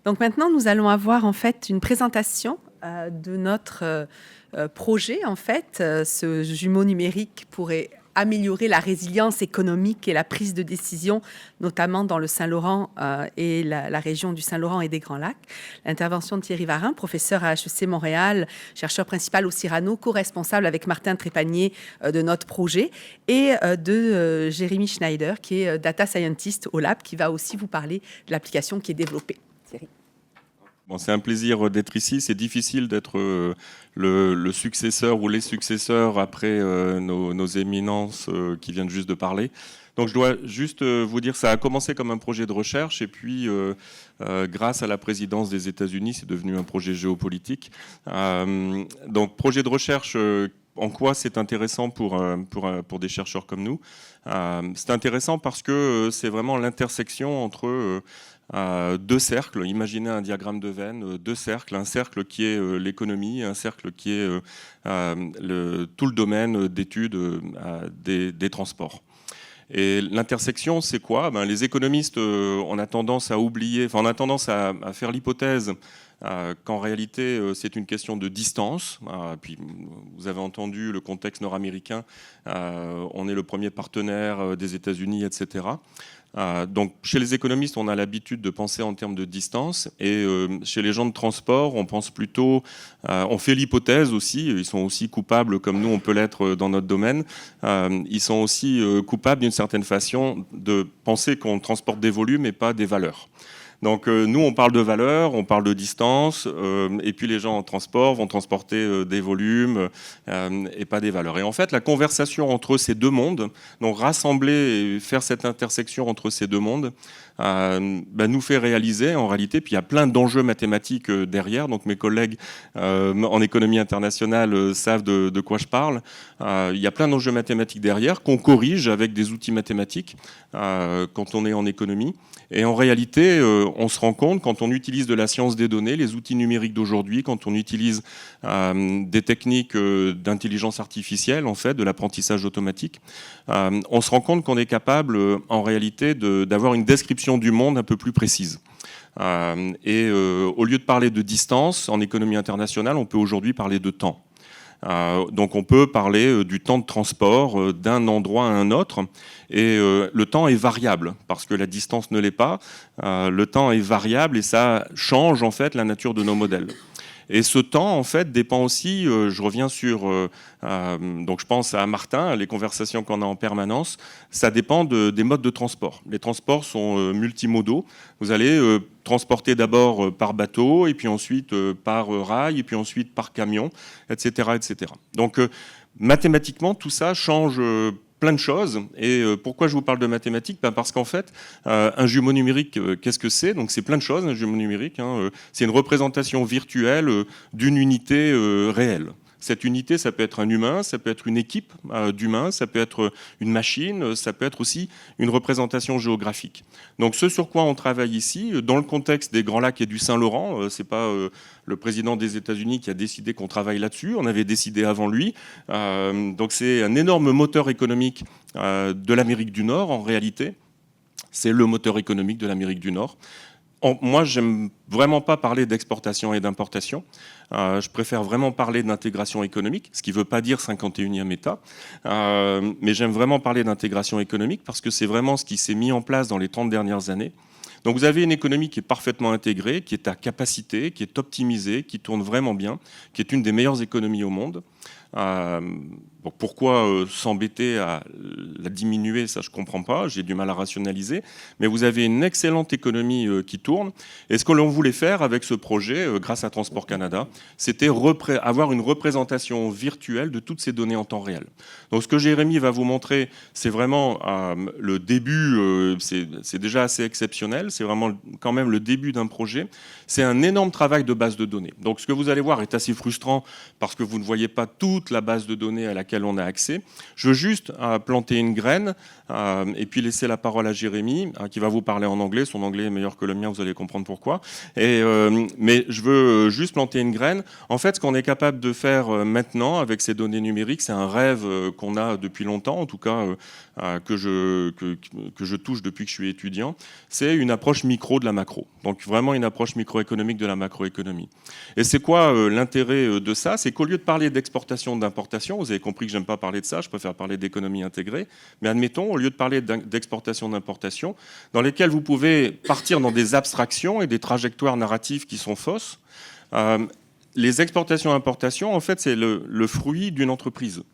Donc maintenant, nous allons avoir en fait une présentation de notre projet. En fait, ce jumeau numérique pourrait améliorer la résilience économique et la prise de décision, notamment dans le Saint-Laurent et la région du Saint-Laurent et des Grands Lacs. L'intervention de Thierry Varin, professeur à HEC Montréal, chercheur principal au Cyrano, co-responsable avec Martin Trépanier de notre projet, et de Jérémy Schneider, qui est data scientist au lab, qui va aussi vous parler de l'application qui est développée. Thierry. Bon, c'est un plaisir d'être ici. C'est difficile d'être le successeur ou les successeurs après nos éminences qui viennent juste de parler. Donc je dois juste vous dire, ça a commencé comme un projet de recherche et puis grâce à la présidence des États-Unis, c'est devenu un projet géopolitique. Donc projet de recherche, en quoi c'est intéressant pour des chercheurs comme nous? C'est intéressant parce que c'est vraiment l'intersection entre deux cercles. Imaginez un diagramme de Venn, deux cercles, un cercle qui est l'économie, un cercle qui est tout le domaine d'études des transports. Et l'intersection, c'est quoi? Les économistes, on a tendance à oublier, on a tendance à faire l'hypothèse qu'en réalité, c'est une question de distance. Puis, vous avez entendu le contexte nord-américain, on est le premier partenaire des États-Unis, etc. Donc, chez les économistes, on a l'habitude de penser en termes de distance, et chez les gens de transport, on pense plutôt, on fait l'hypothèse aussi, ils sont aussi coupables comme nous, on peut l'être dans notre domaine, ils sont aussi coupables d'une certaine façon de penser qu'on transporte des volumes et pas des valeurs. Donc nous, on parle de valeur, on parle de distance, et puis les gens en transport vont transporter des volumes et pas des valeurs. Et en fait, la conversation entre ces deux mondes, donc rassembler et faire cette intersection entre ces deux mondes, nous fait réaliser en réalité, puis il y a plein d'enjeux mathématiques derrière, donc mes collègues en économie internationale savent de quoi je parle, il y a plein d'enjeux mathématiques derrière qu'on corrige avec des outils mathématiques quand on est en économie. Et en réalité, on se rend compte, quand on utilise de la science des données, les outils numériques d'aujourd'hui, quand on utilise des techniques d'intelligence artificielle, en fait, de l'apprentissage automatique, on se rend compte qu'on est capable, en réalité, d'avoir une description du monde un peu plus précise. Au lieu de parler de distance, en économie internationale, on peut aujourd'hui parler de temps. Donc on peut parler du temps de transport d'un endroit à un autre, et le temps est variable parce que la distance ne l'est pas. Le temps est variable et ça change en fait la nature de nos modèles. Et ce temps, en fait, dépend aussi, je reviens sur, donc je pense à Martin, les conversations qu'on a en permanence, ça dépend des modes de transport. Les transports sont multimodaux. Vous allez transporter d'abord par bateau, et puis ensuite par rail, et puis ensuite par camion, etc. etc. Donc mathématiquement, tout ça change plein de choses. Et pourquoi je vous parle de mathématiques? Parce qu'en fait, un jumeau numérique, qu'est-ce que c'est? Donc c'est plein de choses, un jumeau numérique. C'est une représentation virtuelle d'une unité réelle. Cette unité, ça peut être un humain, ça peut être une équipe d'humains, ça peut être une machine, ça peut être aussi une représentation géographique. Donc ce sur quoi on travaille ici, dans le contexte des Grands Lacs et du Saint-Laurent, c'est pas le président des États-Unis qui a décidé qu'on travaille là-dessus, on avait décidé avant lui. Donc c'est un énorme moteur économique de l'Amérique du Nord, en réalité. C'est le moteur économique de l'Amérique du Nord. Moi, j'aime vraiment pas parler d'exportation et d'importation. Je préfère vraiment parler d'intégration économique, ce qui ne veut pas dire 51e État. Mais j'aime vraiment parler d'intégration économique parce que c'est vraiment ce qui s'est mis en place dans les 30 dernières années. Donc vous avez une économie qui est parfaitement intégrée, qui est à capacité, qui est optimisée, qui tourne vraiment bien, qui est une des meilleures économies au monde. Bon, pourquoi s'embêter à la diminuer, ça je ne comprends pas, j'ai du mal à rationaliser, mais vous avez une excellente économie qui tourne, et ce que l'on voulait faire avec ce projet, grâce à Transport Canada, c'était avoir une représentation virtuelle de toutes ces données en temps réel. Donc ce que Jérémy va vous montrer, c'est vraiment le début, c'est déjà assez exceptionnel, c'est vraiment quand même le début d'un projet, c'est un énorme travail de base de données. Donc ce que vous allez voir est assez frustrant, parce que vous ne voyez pas toutes toute la base de données à laquelle on a accès. Je veux juste planter une graine et puis laisser la parole à Jérémy, qui va vous parler en anglais. Son anglais est meilleur que le mien, vous allez comprendre pourquoi. Mais je veux juste planter une graine. En fait, ce qu'on est capable de faire maintenant avec ces données numériques, c'est un rêve qu'on a depuis longtemps, en tout cas que je touche depuis que je suis étudiant. C'est une approche micro de la macro. Donc vraiment une approche microéconomique de la macroéconomie. Et c'est quoi l'intérêt de ça? C'est qu'au lieu de parler d'exportation, d'importation, vous avez compris que j'aime pas parler de ça, je préfère parler d'économie intégrée, mais admettons, au lieu de parler d'exportation, d'importation, dans lesquelles vous pouvez partir dans des abstractions et des trajectoires narratives qui sont fausses, les exportations et importations, en fait, c'est le fruit d'une entreprise.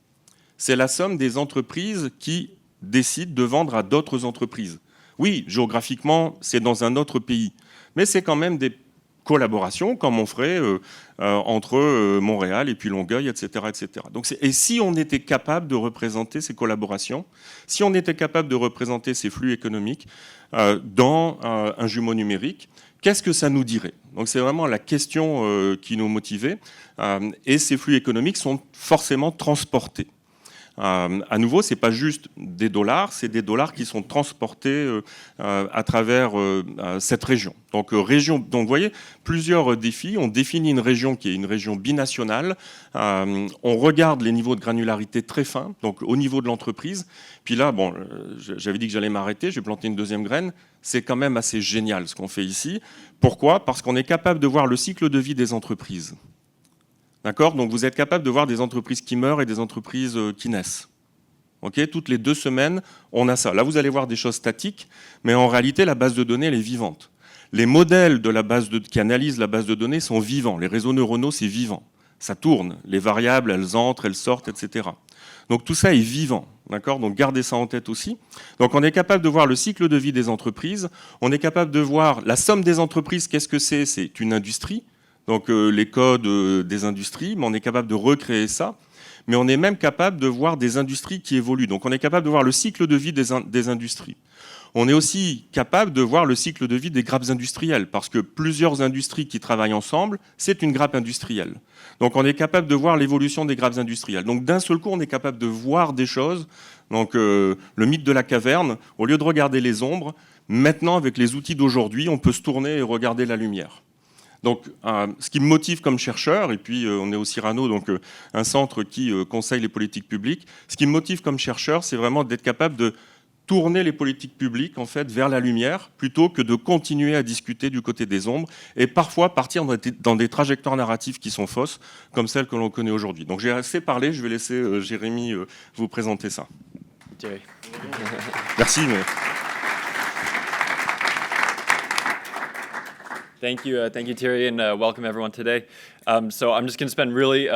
C'est la somme des entreprises qui décident de vendre à d'autres entreprises. Oui, géographiquement, c'est dans un autre pays, mais c'est quand même des collaborations comme on ferait entre Montréal et puis Longueuil, etc. etc. Donc et si on était capable de représenter ces collaborations, si on était capable de représenter ces flux économiques dans un jumeau numérique, qu'est-ce que ça nous dirait? Donc c'est vraiment la question qui nous motivait. Et ces flux économiques sont forcément transportés. À nouveau, ce n'est pas juste des dollars, c'est des dollars qui sont transportés à travers cette région. Donc, vous voyez, plusieurs défis. On définit une région qui est une région binationale. On regarde les niveaux de granularité très fins, donc au niveau de l'entreprise. Puis là, bon, j'avais dit que j'allais m'arrêter, je vais planter une deuxième graine. C'est quand même assez génial ce qu'on fait ici. Pourquoi? Parce qu'on est capable de voir le cycle de vie des entreprises. D'accord? Donc vous êtes capable de voir des entreprises qui meurent et des entreprises qui naissent. Okay? Toutes les 2 semaines, on a ça. Là, vous allez voir des choses statiques, mais en réalité, la base de données, elle est vivante. Les modèles qui analysent la base de données sont vivants. Les réseaux neuronaux, c'est vivant. Ça tourne. Les variables, elles entrent, elles sortent, etc. Donc tout ça est vivant. D'accord? Donc gardez ça en tête aussi. Donc on est capable de voir le cycle de vie des entreprises. On est capable de voir la somme des entreprises. Qu'est-ce que c'est? C'est une industrie. Donc les codes des industries, mais on est capable de recréer ça. Mais on est même capable de voir des industries qui évoluent. Donc on est capable de voir le cycle de vie des industries. On est aussi capable de voir le cycle de vie des grappes industrielles, parce que plusieurs industries qui travaillent ensemble, c'est une grappe industrielle. Donc on est capable de voir l'évolution des grappes industrielles. Donc d'un seul coup, on est capable de voir des choses. Donc le mythe de la caverne, au lieu de regarder les ombres, maintenant avec les outils d'aujourd'hui, on peut se tourner et regarder la lumière. Donc, ce qui me motive comme chercheur, et puis on est au Cyrano, donc un centre qui conseille les politiques publiques, ce qui me motive comme chercheur, c'est vraiment d'être capable de tourner les politiques publiques en fait vers la lumière, plutôt que de continuer à discuter du côté des ombres, et parfois partir dans des trajectoires narratives qui sont fausses, comme celles que l'on connaît aujourd'hui. Donc j'ai assez parlé, je vais laisser Jérémy vous présenter ça. Thierry. Merci. Thank you, Thierry, and welcome everyone today. So I'm just going to spend really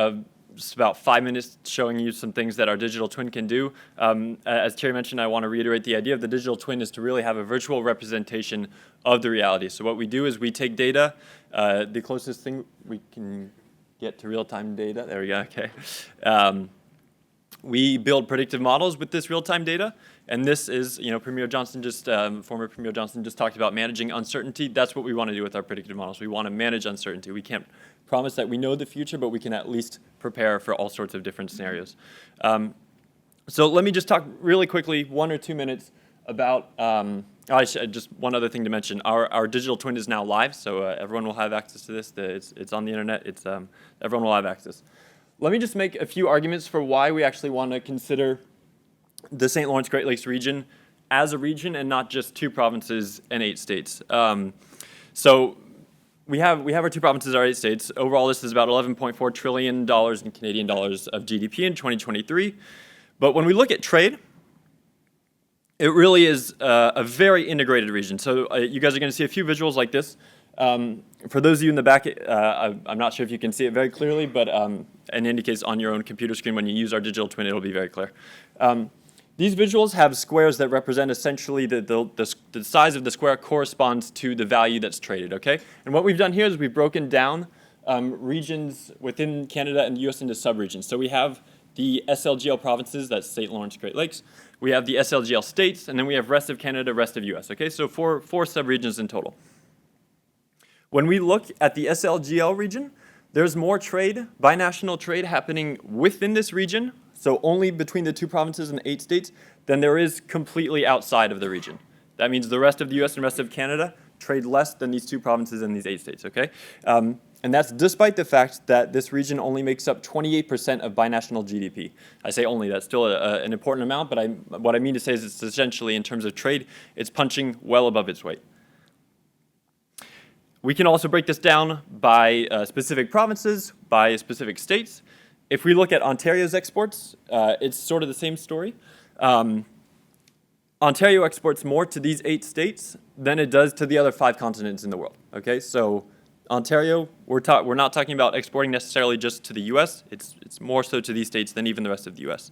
just about 5 minutes showing you some things that our digital twin can do. As Thierry mentioned, I want to reiterate the idea of the digital twin is to really have a virtual representation of the reality. So what we do is we take data, the closest thing we can get to real-time data. There we go. Okay. We build predictive models with this real-time data. And this is, Premier Johnson former Premier Johnson just talked about managing uncertainty. That's what we want to do with our predictive models. We want to manage uncertainty. We can't promise that we know the future, but we can at least prepare for all sorts of different scenarios. So let me just talk really quickly, 1 or 2 minutes, about, just one other thing to mention. Our digital twin is now live, so everyone will have access to this. It's on the internet. Everyone will have access. Let me just make a few arguments for why we actually want to consider the St. Lawrence Great Lakes region as a region and not just 2 provinces and 8 states. So we have our 2 provinces, our 8 states. Overall, this is about $11.4 trillion in Canadian dollars of GDP in 2023. But when we look at trade, it really is a very integrated region. So you guys are going to see a few visuals like this. For those of you in the back, I'm not sure if you can see it very clearly, but in any case, on your own computer screen, when you use our digital twin, it'll be very clear. These visuals have squares that represent essentially the size of the square corresponds to the value that's traded, okay? And what we've done here is we've broken down regions within Canada and the US into subregions. So we have the SLGL provinces, that's St. Lawrence Great Lakes. We have the SLGL states, and then we have rest of Canada, rest of US, okay? So four subregions in total. When we look at the SLGL region, there's more trade, binational trade happening within this region, so only between the 2 provinces and 8 states, than there is completely outside of the region. That means the rest of the US and the rest of Canada trade less than these 2 provinces and these 8 states, okay? And that's despite the fact that this region only makes up 28% of binational GDP. I say only, that's still an important amount, but what I mean to say is it's essentially, in terms of trade, it's punching well above its weight. We can also break this down by specific provinces, by specific states. If we look at Ontario's exports, it's sort of the same story. Ontario exports more to these 8 states than it does to the other 5 continents in the world, okay? So Ontario, we're not talking about exporting necessarily just to the US, it's more so to these states than even the rest of the US.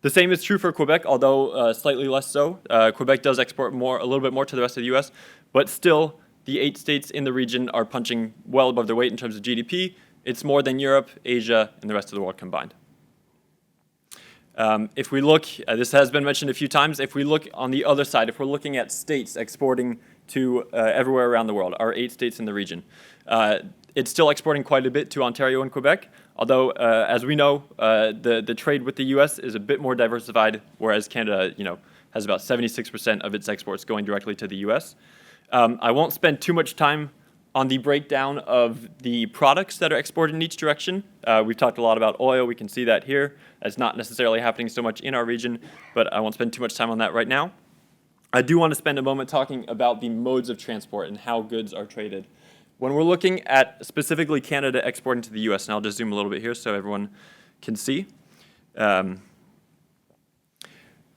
The same is true for Quebec, although slightly less so. Quebec does export a little bit more to the rest of the US, but still the 8 states in the region are punching well above their weight in terms of GDP. It's more than Europe, Asia, and the rest of the world combined. If we look, this has been mentioned a few times, if we look on the other side, if we're looking at states exporting to everywhere around the world, our 8 states in the region, it's still exporting quite a bit to Ontario and Quebec, although as we know, the trade with the US is a bit more diversified, whereas Canada, has about 76% of its exports going directly to the US. I won't spend too much time on the breakdown of the products that are exported in each direction. We've talked a lot about oil. We can see that here. It's not necessarily happening so much in our region, but I won't spend too much time on that right now. I do want to spend a moment talking about the modes of transport and how goods are traded. When we're looking at specifically Canada exporting to the US, and I'll just zoom a little bit here so everyone can see.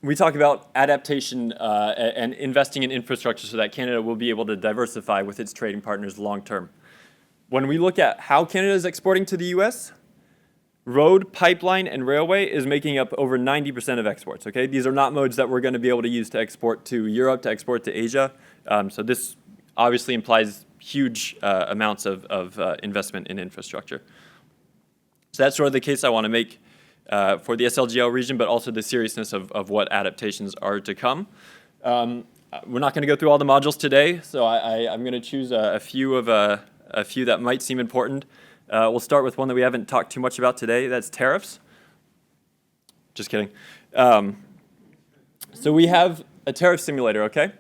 We talk about adaptation and investing in infrastructure so that Canada will be able to diversify with its trading partners long term. When we look at how Canada is exporting to the US, road, pipeline, and railway is making up over 90% of exports, okay? These are not modes that we're going to be able to use to export to Europe, to export to Asia. So this obviously implies huge amounts of investment in infrastructure. So that's sort of the case I want to make for the SLGL region, but also the seriousness of what adaptations are to come. We're not going to go through all the modules today, so I'm going to choose a few that might seem important. We'll start with one that we haven't talked too much about today. That's tariffs. Just kidding. So we have a tariff simulator, okay?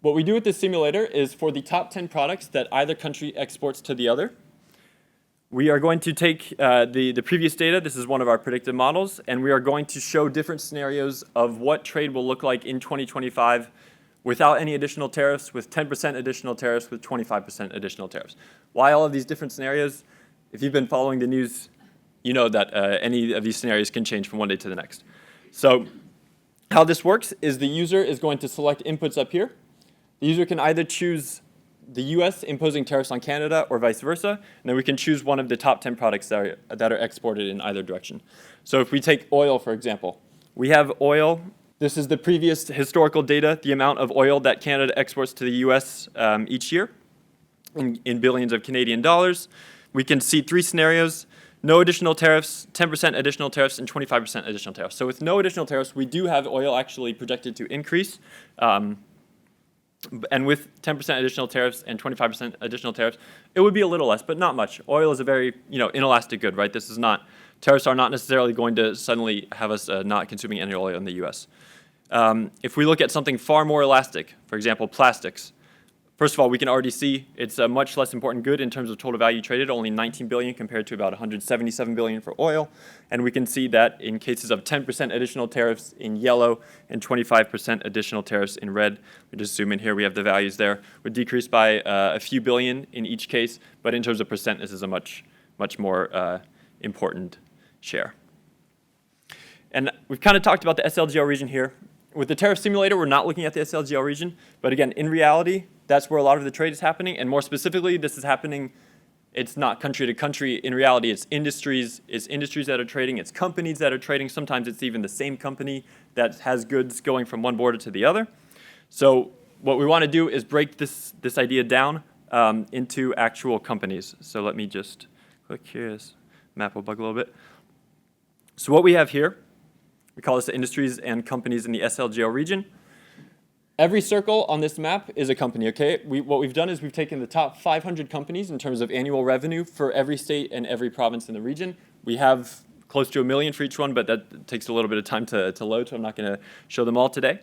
What we do with this simulator is for the top 10 products that either country exports to the other, we are going to take the previous data, this is one of our predictive models, and we are going to show different scenarios of what trade will look like in 2025 without any additional tariffs, with 10% additional tariffs, with 25% additional tariffs. Why all of these different scenarios? If you've been following the news, you know that any of these scenarios can change from one day to the next. So how this works is the user is going to select inputs up here. The user can either choose the US imposing tariffs on Canada or vice versa, and then we can choose one of the top 10 products that are exported in either direction. So if we take oil, for example, we have oil. This is the previous historical data, the amount of oil that Canada exports to the US each year in billions of Canadian dollars. We can see 3 scenarios: no additional tariffs, 10% additional tariffs, and 25% additional tariffs. So with no additional tariffs, we do have oil actually projected to increase. And with 10% additional tariffs and 25% additional tariffs, it would be a little less, but not much. Oil is a very, inelastic good, right? Tariffs are not necessarily going to suddenly have us not consuming any oil in the US. If we look at something far more elastic, for example, plastics, first of all, we can already see it's a much less important good in terms of total value traded, only 19 billion compared to about 177 billion for oil. And we can see that in cases of 10% additional tariffs in yellow and 25% additional tariffs in red, we just zoom in here, we have the values there, would decrease by a few billion in each case, but in terms of percent, this is a much more important share. And we've kind of talked about the SLGL region here. With the tariff simulator, we're not looking at the SLGL region, but again, in reality, that's where a lot of the trade is happening, and more specifically, this is happening, it's not country to country. In reality, it's industries that are trading, it's companies that are trading. Sometimes it's even the same company that has goods going from one border to the other. So what we want to do is break this idea down into actual companies. So let me just click here, this map will bug a little bit. So what we have here, we call this the industries and companies in the SLGL region. Every circle on this map is a company, okay? What we've done is we've taken the top 500 companies in terms of annual revenue for every state and every province in the region. We have close to 1 million for each one, but that takes a little bit of time to load, so I'm not going to show them all today.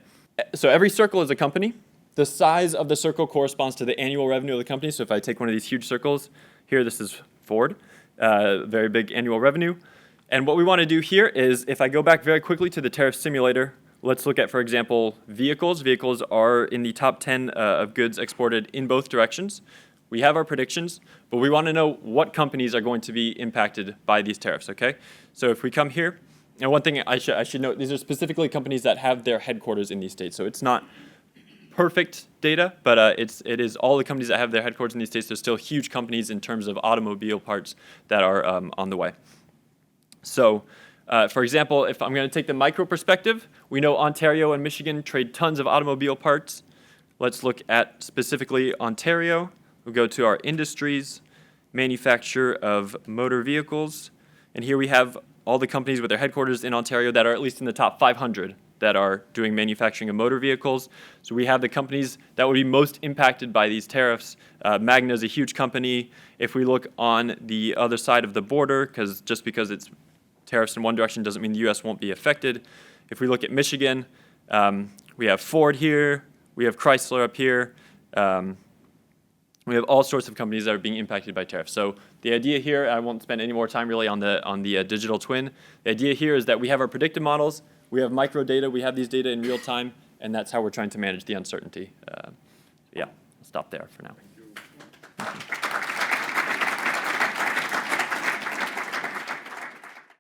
So every circle is a company. The size of the circle corresponds to the annual revenue of the company. So if I take one of these huge circles, here this is Ford, very big annual revenue. And what we want to do here is, if I go back very quickly to the tariff simulator, let's look at, for example, vehicles. Vehicles are in the top 10 of goods exported in both directions. We have our predictions, but we want to know what companies are going to be impacted by these tariffs, okay? So if we come here, and one thing I should note, these are specifically companies that have their headquarters in these states. So it's not perfect data, but it is all the companies that have their headquarters in these states. There's still huge companies in terms of automobile parts that are on the way. So, for example, if I'm going to take the micro perspective, we know Ontario and Michigan trade tons of automobile parts. Let's look at specifically Ontario. We'll go to our industries, manufacture of motor vehicles. And here we have all the companies with their headquarters in Ontario that are at least in the top 500 that are doing manufacturing of motor vehicles. So we have the companies that would be most impacted by these tariffs. Magna is a huge company. If we look on the other side of the border, just because it's tariffs in one direction doesn't mean the U.S. won't be affected. If we look at Michigan, we have Ford here, we have Chrysler up here. We have all sorts of companies that are being impacted by tariffs. So the idea here, I won't spend any more time really on the digital twin. The idea here is that we have our predictive models, we have micro data, we have these data in real time, and that's how we're trying to manage the uncertainty. Yeah, I'll stop there for now.